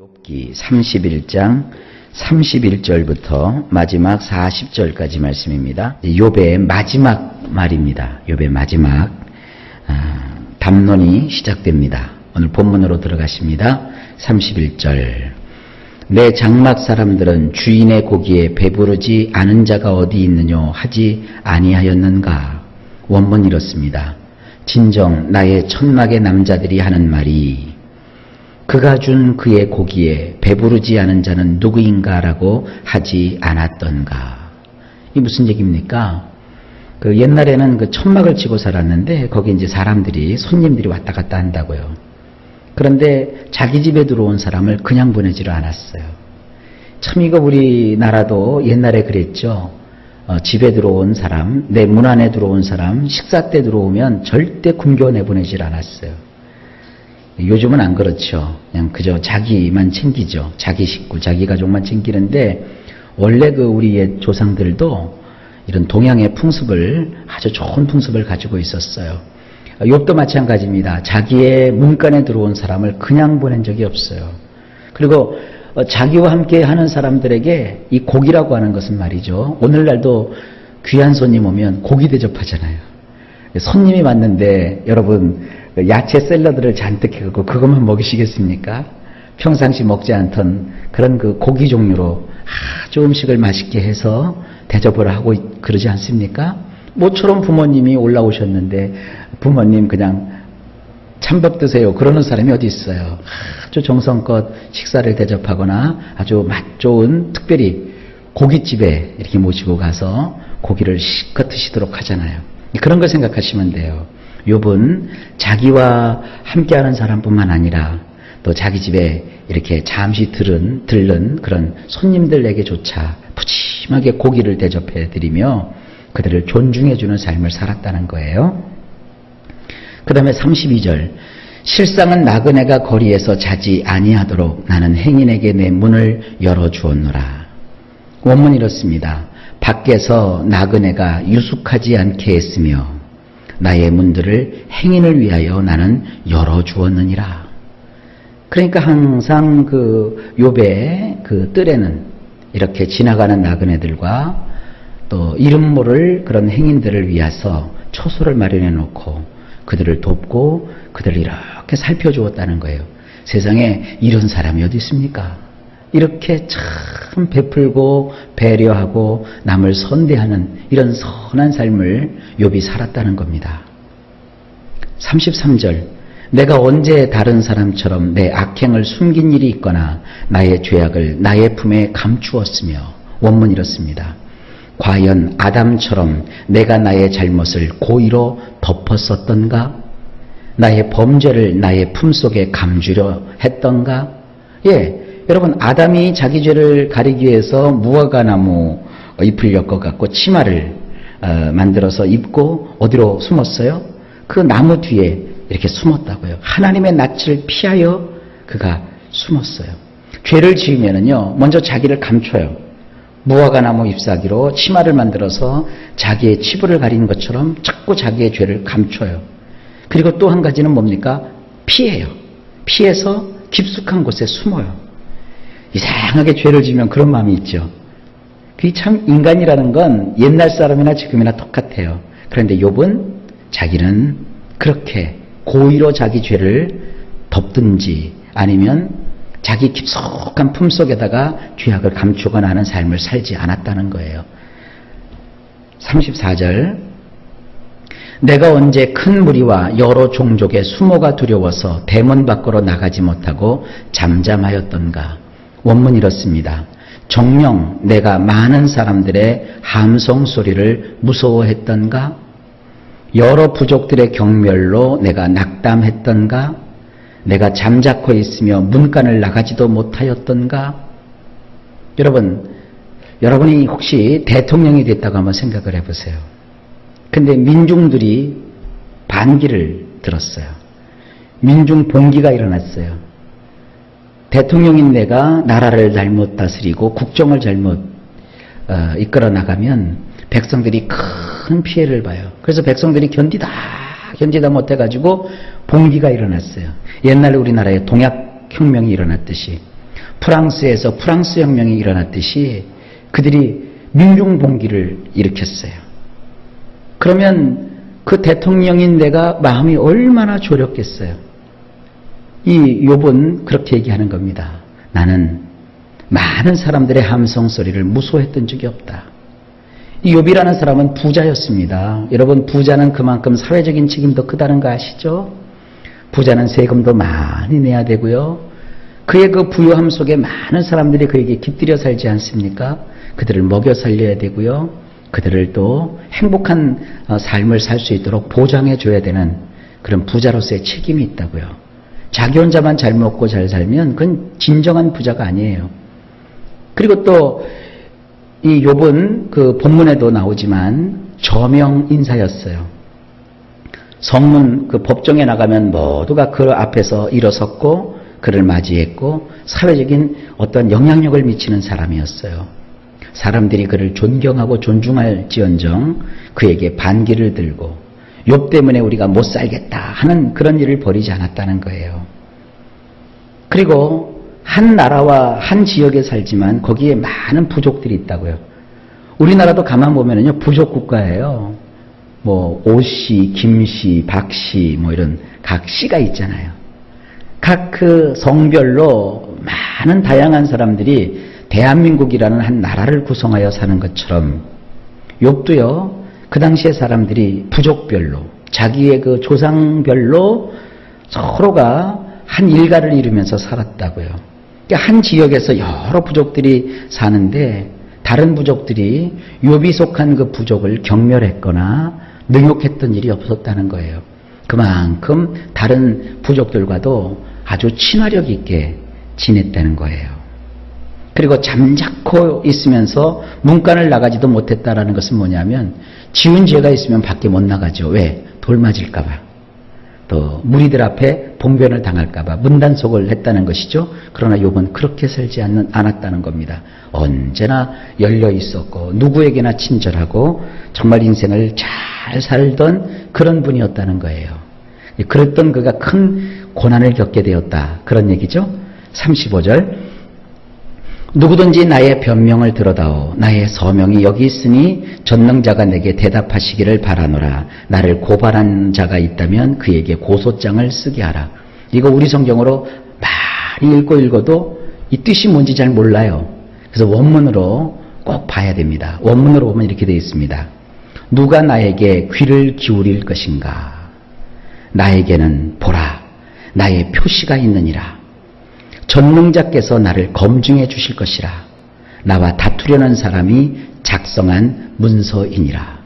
욥기 31장 31절부터 마지막 40절까지 말씀입니다. 욥의 마지막 말입니다. 욥의 마지막 담론이 시작됩니다. 오늘 본문으로 들어가십니다. 31절. 내 장막 사람들은 주인의 고기에 배부르지 않은 자가 어디 있느뇨 하지 아니하였는가. 원문 이렇습니다. 진정 나의 천막의 남자들이 하는 말이 그가 준 그의 고기에 배부르지 않은 자는 누구인가라고 하지 않았던가. 이 무슨 얘기입니까? 옛날에는 그 천막을 치고 살았는데 거기 이제 사람들이 손님들이 왔다 갔다 한다고요. 그런데 자기 집에 들어온 사람을 그냥 보내지를 않았어요. 참 이거 우리나라도 옛날에 그랬죠. 집에 들어온 사람, 내 문 안에 들어온 사람, 식사 때 들어오면 절대 굶겨 내보내질 않았어요. 요즘은 안 그렇죠. 그냥 그저 자기만 챙기죠. 자기 식구, 자기 가족만 챙기는데 원래 우리 옛 조상들도 이런 동양의 풍습을 아주 좋은 풍습을 가지고 있었어요. 욥도 마찬가지입니다. 자기의 문간에 들어온 사람을 그냥 보낸 적이 없어요. 그리고 자기와 함께 하는 사람들에게 이 고기라고 하는 것은 말이죠. 오늘날도 귀한 손님 오면 고기 대접하잖아요. 손님이 왔는데 여러분 야채 샐러드를 잔뜩 해갖고 그것만 먹이시겠습니까? 평상시 먹지 않던 그런 고기 종류로 아주 음식을 맛있게 해서 대접을 하고 그러지 않습니까? 모처럼 부모님이 올라오셨는데 부모님 그냥 찬밥 드세요 그러는 사람이 어디 있어요. 아주 정성껏 식사를 대접하거나 아주 맛 좋은 특별히 고깃집에 이렇게 모시고 가서 고기를 실컷 드시도록 하잖아요. 그런 걸 생각하시면 돼요. 욥은 자기와 함께하는 사람뿐만 아니라 또 자기 집에 이렇게 잠시 들른 그런 손님들에게조차 푸짐하게 고기를 대접해드리며 그들을 존중해주는 삶을 살았다는 거예요. 그 다음에 32절. 실상은 나그네가 거리에서 자지 아니하도록 나는 행인에게 내 문을 열어주었노라. 원문이 이렇습니다. 밖에서 나그네가 유숙하지 않게 했으며 나의 문들을 행인을 위하여 나는 열어주었느니라. 그러니까 항상 욥의 뜰에는 이렇게 지나가는 나그네들과 또 이름 모를 그런 행인들을 위해서 처소를 마련해 놓고 그들을 돕고 그들을 이렇게 살펴주었다는 거예요. 세상에 이런 사람이 어디 있습니까? 이렇게 참 베풀고 배려하고 남을 선대하는 이런 선한 삶을 욥이 살았다는 겁니다. 33절. 내가 언제 다른 사람처럼 내 악행을 숨긴 일이 있거나 나의 죄악을 나의 품에 감추었으며. 원문 이렇습니다. 과연 아담처럼 내가 나의 잘못을 고의로 덮었었던가? 나의 범죄를 나의 품속에 감추려 했던가? 여러분 아담이 자기 죄를 가리기 위해서 무화과나무 잎을 엮어갖고 치마를 만들어서 입고 어디로 숨었어요? 그 나무 뒤에 이렇게 숨었다고요. 하나님의 낯을 피하여 그가 숨었어요. 죄를 지으면은요 먼저 자기를 감춰요. 무화과나무 잎사귀로 치마를 만들어서 자기의 치부를 가리는 것처럼 자꾸 자기의 죄를 감춰요. 그리고 또 한 가지는 뭡니까? 피해요. 피해서 깊숙한 곳에 숨어요. 이상하게 죄를 지으면 그런 마음이 있죠. 그게 참 인간이라는 건 옛날 사람이나 지금이나 똑같아요. 그런데 욥은 자기는 그렇게 고의로 자기 죄를 덮든지 아니면 자기 깊숙한 품속에다가 죄악을 감추거나 하는 삶을 살지 않았다는 거예요. 34절. 내가 언제 큰 무리와 여러 종족의 수모가 두려워서 대문 밖으로 나가지 못하고 잠잠하였던가. 원문 이렇습니다. 정녕 내가 많은 사람들의 함성 소리를 무서워했던가? 여러 부족들의 경멸로 내가 낙담했던가? 내가 잠자코 있으며 문간을 나가지도 못하였던가? 여러분이 혹시 대통령이 됐다고 한번 생각을 해보세요. 근데 민중들이 반기를 들었어요. 민중 봉기가 일어났어요. 대통령인 내가 나라를 잘못 다스리고 국정을 잘못 이끌어 나가면 백성들이 큰 피해를 봐요. 그래서 백성들이 견디다 못해가지고 봉기가 일어났어요. 옛날에 우리나라에 동학혁명이 일어났듯이 프랑스에서 프랑스 혁명이 일어났듯이 그들이 민중봉기를 일으켰어요. 그러면 그 대통령인 내가 마음이 얼마나 졸였겠어요. 이 욥은 그렇게 얘기하는 겁니다. 나는 많은 사람들의 함성 소리를 무서워했던 적이 없다. 이 욥이라는 사람은 부자였습니다. 여러분, 부자는 그만큼 사회적인 책임도 크다는 거 아시죠? 부자는 세금도 많이 내야 되고요. 그의 그 부유함 속에 많은 사람들이 그에게 깃들여 살지 않습니까? 그들을 먹여 살려야 되고요. 그들을 또 행복한 삶을 살 수 있도록 보장해 줘야 되는 그런 부자로서의 책임이 있다고요. 자기 혼자만 잘 먹고 잘 살면 그건 진정한 부자가 아니에요. 그리고 또 이 욥은 그 본문에도 나오지만 저명 인사였어요. 성문 그 법정에 나가면 모두가 그 앞에서 일어섰고 그를 맞이했고 사회적인 어떤 영향력을 미치는 사람이었어요. 사람들이 그를 존경하고 존중할지언정 그에게 반기를 들고 욥 때문에 우리가 못 살겠다 하는 그런 일을 벌이지 않았다는 거예요. 그리고 한 나라와 한 지역에 살지만 거기에 많은 부족들이 있다고요. 우리나라도 가만 보면은요, 부족 국가예요. 뭐 오씨, 김씨, 박씨 뭐 이런 각 씨가 있잖아요. 각 그 성별로 많은 다양한 사람들이 대한민국이라는 한 나라를 구성하여 사는 것처럼 욥도요, 그 당시의 사람들이 부족별로 자기의 그 조상별로 서로가 한 일가를 이루면서 살았다고요. 그러니까 한 지역에서 여러 부족들이 사는데 다른 부족들이 욥이 속한 그 부족을 경멸했거나 능욕했던 일이 없었다는 거예요. 그만큼 다른 부족들과도 아주 친화력 있게 지냈다는 거예요. 그리고 잠자코 있으면서 문간을 나가지도 못했다라는 것은 뭐냐면 지은 죄가 있으면 밖에 못 나가죠. 왜? 돌 맞을까 봐. 또 무리들 앞에 봉변을 당할까 봐 문단속을 했다는 것이죠. 그러나 욥은 그렇게 살지 않았다는 겁니다. 언제나 열려 있었고 누구에게나 친절하고 정말 인생을 잘 살던 그런 분이었다는 거예요. 그랬던 그가 큰 고난을 겪게 되었다. 그런 얘기죠. 35절 누구든지 나의 변명을 들어다오. 나의 서명이 여기 있으니 전능자가 내게 대답하시기를 바라노라. 나를 고발한 자가 있다면 그에게 고소장을 쓰게 하라. 이거 우리 성경으로 많이 읽어도 이 뜻이 뭔지 잘 몰라요. 그래서 원문으로 꼭 봐야 됩니다. 원문으로 보면 이렇게 되어 있습니다. 누가 나에게 귀를 기울일 것인가? 나에게는 보라. 나의 표시가 있느니라. 전능자께서 나를 검증해 주실 것이라. 나와 다투려는 사람이 작성한 문서이니라.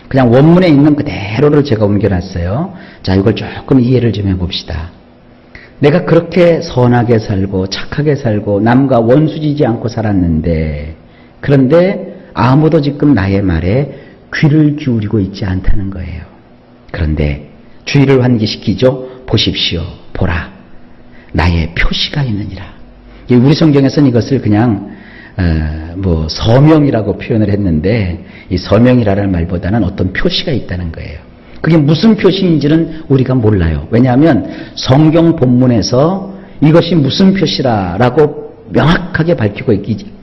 그냥 원문에 있는 그대로를 제가 옮겨놨어요. 자, 이걸 조금 이해를 좀 해봅시다. 내가 그렇게 선하게 살고 착하게 살고 남과 원수지지 않고 살았는데 그런데 아무도 지금 나의 말에 귀를 기울이고 있지 않다는 거예요. 그런데 주의를 환기시키죠. 보십시오. 보라. 나의 표시가 있느니라. 우리 성경에서는 이것을 그냥 서명이라고 표현을 했는데 이 서명이라는 말보다는 어떤 표시가 있다는 거예요. 그게 무슨 표시인지는 우리가 몰라요. 왜냐하면 성경 본문에서 이것이 무슨 표시라라고 명확하게 밝히고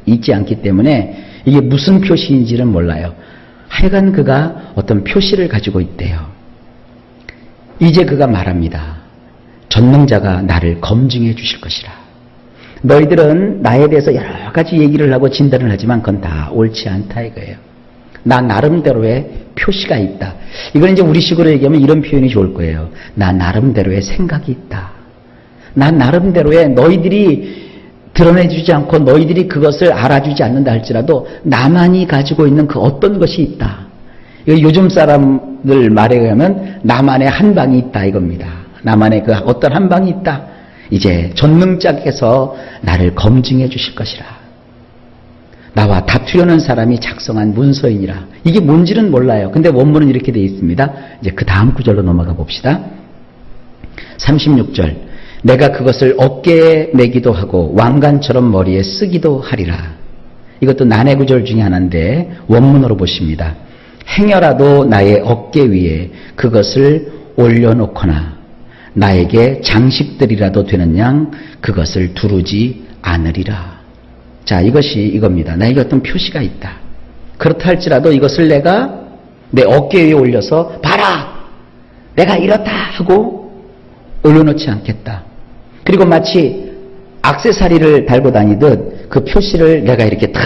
있지 않기 때문에 이게 무슨 표시인지는 몰라요. 하여간 그가 어떤 표시를 가지고 있대요. 이제 그가 말합니다. 전능자가 나를 검증해 주실 것이라. 너희들은 나에 대해서 여러 가지 얘기를 하고 진단을 하지만 그건 다 옳지 않다 이거예요. 나 나름대로의 표시가 있다. 이건 이제 우리식으로 얘기하면 이런 표현이 좋을 거예요. 나 나름대로의 생각이 있다. 나 나름대로의 너희들이 드러내주지 않고 너희들이 그것을 알아주지 않는다 할지라도 나만이 가지고 있는 그 어떤 것이 있다. 이거 요즘 사람들 말에 의하면 나만의 한 방이 있다 이겁니다. 나만의 그 어떤 한 방이 있다. 이제 전능자께서 나를 검증해 주실 것이라. 나와 다투려는 사람이 작성한 문서이니라. 이게 뭔지는 몰라요. 근데 원문은 이렇게 되어 있습니다. 이제 그 다음 구절로 넘어가 봅시다. 36절. 내가 그것을 어깨에 매기도 하고 왕관처럼 머리에 쓰기도 하리라. 이것도 난해 구절 중에 하나인데 원문으로 보십니다. 행여라도 나의 어깨 위에 그것을 올려놓거나 나에게 장식들이라도 되는 양 그것을 두르지 않으리라. 자, 이것이 이겁니다. 나에게 어떤 표시가 있다. 그렇다 할지라도 이것을 내가 내 어깨 위에 올려서 봐라! 내가 이렇다! 하고 올려놓지 않겠다. 그리고 마치 액세서리를 달고 다니듯 그 표시를 내가 이렇게 탁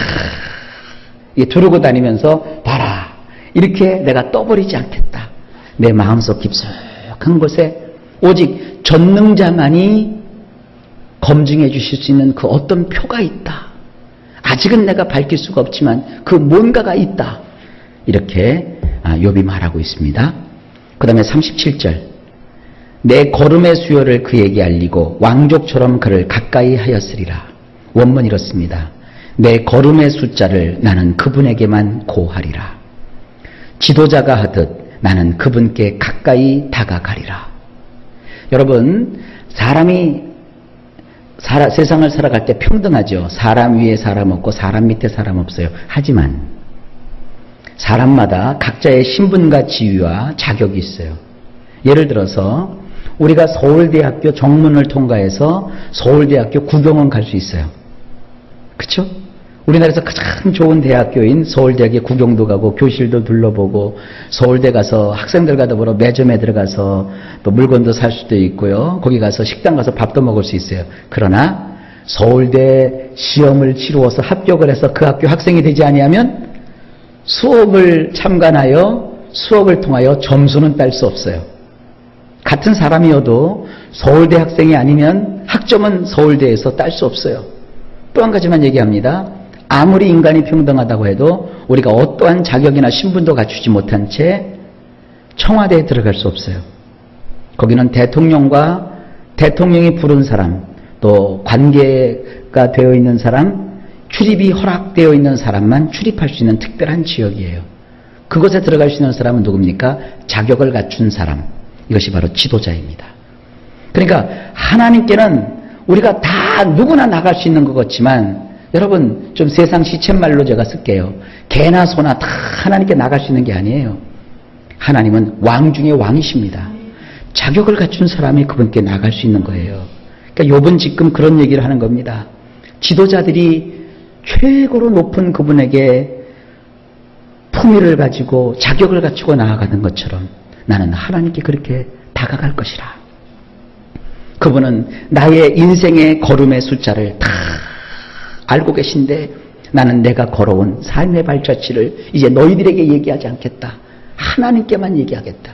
두르고 다니면서 봐라! 이렇게 내가 떠버리지 않겠다. 내 마음속 깊숙한 곳에 오직 전능자만이 검증해 주실 수 있는 그 어떤 표가 있다. 아직은 내가 밝힐 수가 없지만 그 뭔가가 있다. 이렇게 욥이 말하고 있습니다. 그 다음에 37절. 내 걸음의 수요를 그에게 알리고 왕족처럼 그를 가까이 하였으리라. 원문 이렇습니다. 내 걸음의 숫자를 나는 그분에게만 고하리라. 지도자가 하듯 나는 그분께 가까이 다가가리라. 여러분, 사람이 세상을 살아갈 때 평등하죠. 사람 위에 사람 없고 사람 밑에 사람 없어요. 하지만 사람마다 각자의 신분과 지위와 자격이 있어요. 예를 들어서 우리가 서울대학교 정문을 통과해서 서울대학교 구경원 갈 수 있어요. 그렇죠? 우리나라에서 가장 좋은 대학교인 서울대학에 구경도 가고 교실도 둘러보고 서울대 가서 학생들과 더불어 매점에 들어가서 또 물건도 살 수도 있고요. 거기 가서 식당 가서 밥도 먹을 수 있어요. 그러나 서울대 시험을 치루어서 합격을 해서 그 학교 학생이 되지 아니하면 수업을 참관하여 수업을 통하여 점수는 딸 수 없어요. 같은 사람이어도 서울대 학생이 아니면 학점은 서울대에서 딸 수 없어요. 또 한 가지만 얘기합니다. 아무리 인간이 평등하다고 해도 우리가 어떠한 자격이나 신분도 갖추지 못한 채 청와대에 들어갈 수 없어요. 거기는 대통령과 대통령이 부른 사람, 또 관계가 되어 있는 사람, 출입이 허락되어 있는 사람만 출입할 수 있는 특별한 지역이에요. 그곳에 들어갈 수 있는 사람은 누굽니까? 자격을 갖춘 사람. 이것이 바로 지도자입니다. 그러니까 하나님께는 우리가 다 누구나 나갈 수 있는 것 같지만 여러분, 좀 세상 시쳇말로 제가 쓸게요. 개나 소나 다 하나님께 나갈 수 있는 게 아니에요. 하나님은 왕 중에 왕이십니다. 자격을 갖춘 사람이 그분께 나갈 수 있는 거예요. 그러니까 욥은 지금 그런 얘기를 하는 겁니다. 지도자들이 최고로 높은 그분에게 품위를 가지고 자격을 갖추고 나아가는 것처럼 나는 하나님께 그렇게 다가갈 것이라. 그분은 나의 인생의 걸음의 숫자를 다 알고 계신데 나는 내가 걸어온 삶의 발자취를 이제 너희들에게 얘기하지 않겠다. 하나님께만 얘기하겠다.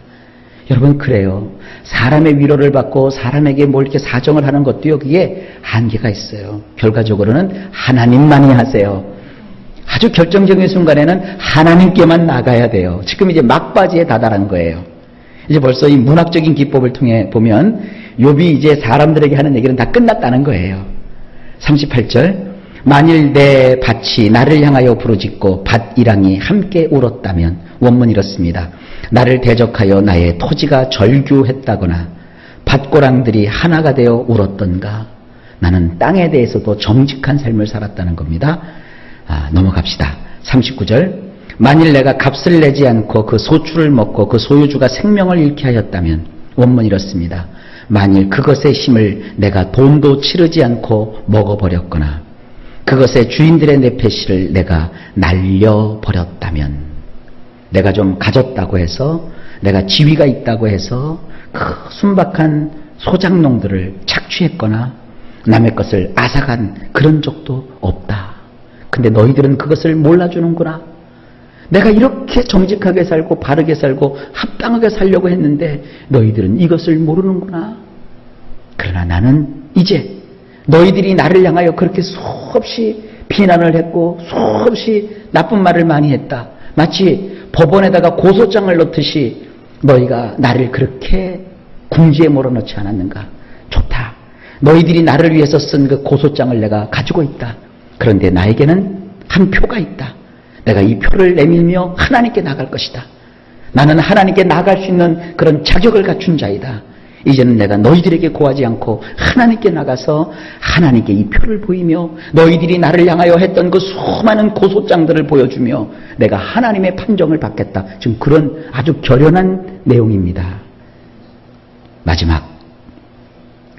여러분, 그래요. 사람의 위로를 받고 사람에게 뭘 이렇게 사정을 하는 것도요, 그게 한계가 있어요. 결과적으로는 하나님만이 하세요. 아주 결정적인 순간에는 하나님께만 나가야 돼요. 지금 이제 막바지에 다다른 거예요. 이제 벌써 이 문학적인 기법을 통해 보면 욥이 이제 사람들에게 하는 얘기는 다 끝났다는 거예요. 38절. 만일 내 밭이 나를 향하여 부르짖고 밭이랑이 함께 울었다면, 원문 이렇습니다. 나를 대적하여 나의 토지가 절규했다거나 밭고랑들이 하나가 되어 울었던가. 나는 땅에 대해서도 정직한 삶을 살았다는 겁니다. 넘어갑시다. 39절. 만일 내가 값을 내지 않고 그 소출을 먹고 그 소유주가 생명을 잃게 하였다면, 원문 이렇습니다. 만일 그것의 힘을 내가 돈도 치르지 않고 먹어버렸거나 그것의 주인들의 내패시를 내가 날려버렸다면, 내가 좀 가졌다고 해서, 내가 지위가 있다고 해서 그 순박한 소작농들을 착취했거나 남의 것을 앗아간 그런 적도 없다. 근데 너희들은 그것을 몰라주는구나. 내가 이렇게 정직하게 살고 바르게 살고 합당하게 살려고 했는데 너희들은 이것을 모르는구나. 그러나 나는 이제 너희들이 나를 향하여 그렇게 수없이 비난을 했고 수없이 나쁜 말을 많이 했다. 마치 법원에다가 고소장을 넣듯이 너희가 나를 그렇게 궁지에 몰아넣지 않았는가. 좋다. 너희들이 나를 위해서 쓴 그 고소장을 내가 가지고 있다. 그런데 나에게는 한 표가 있다. 내가 이 표를 내밀며 하나님께 나갈 것이다. 나는 하나님께 나갈 수 있는 그런 자격을 갖춘 자이다. 이제는 내가 너희들에게 고하지 않고 하나님께 나가서 하나님께 이 표를 보이며 너희들이 나를 향하여 했던 그 수많은 고소장들을 보여주며 내가 하나님의 판정을 받겠다. 지금 그런 아주 결연한 내용입니다. 마지막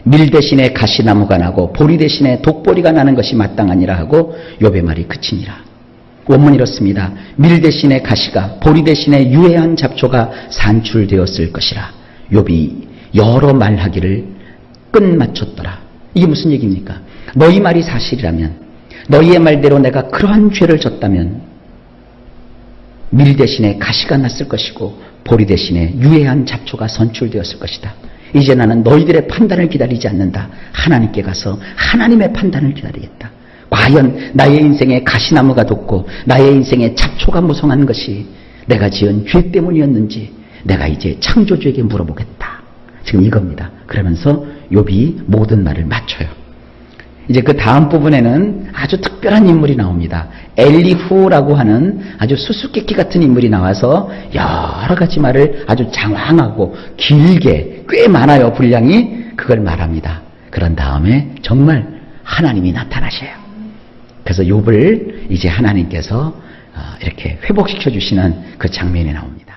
밀 대신에 가시나무가 나고 보리 대신에 독보리가 나는 것이 마땅하니라 하고 욥의 말이 그치니라. 원문이 이렇습니다. 밀 대신에 가시가 보리 대신에 유해한 잡초가 산출되었을 것이라. 욥이 여러 말하기를 끝마쳤더라. 이게 무슨 얘기입니까? 너희 말이 사실이라면, 너희의 말대로 내가 그러한 죄를 졌다면 밀 대신에 가시가 났을 것이고 보리 대신에 유해한 잡초가 선출되었을 것이다. 이제 나는 너희들의 판단을 기다리지 않는다. 하나님께 가서 하나님의 판단을 기다리겠다. 과연 나의 인생에 가시나무가 돋고 나의 인생에 잡초가 무성한 것이 내가 지은 죄 때문이었는지 내가 이제 창조주에게 물어보겠다. 지금 이겁니다. 그러면서 욥이 모든 말을 맞춰요. 이제 그 다음 부분에는 아주 특별한 인물이 나옵니다. 엘리후라고 하는 아주 수수께끼 같은 인물이 나와서 여러 가지 말을 아주 장황하고 길게 꽤 많아요. 분량이. 그걸 말합니다. 그런 다음에 정말 하나님이 나타나셔요. 그래서 욥을 이제 하나님께서 이렇게 회복시켜 주시는 그 장면이 나옵니다.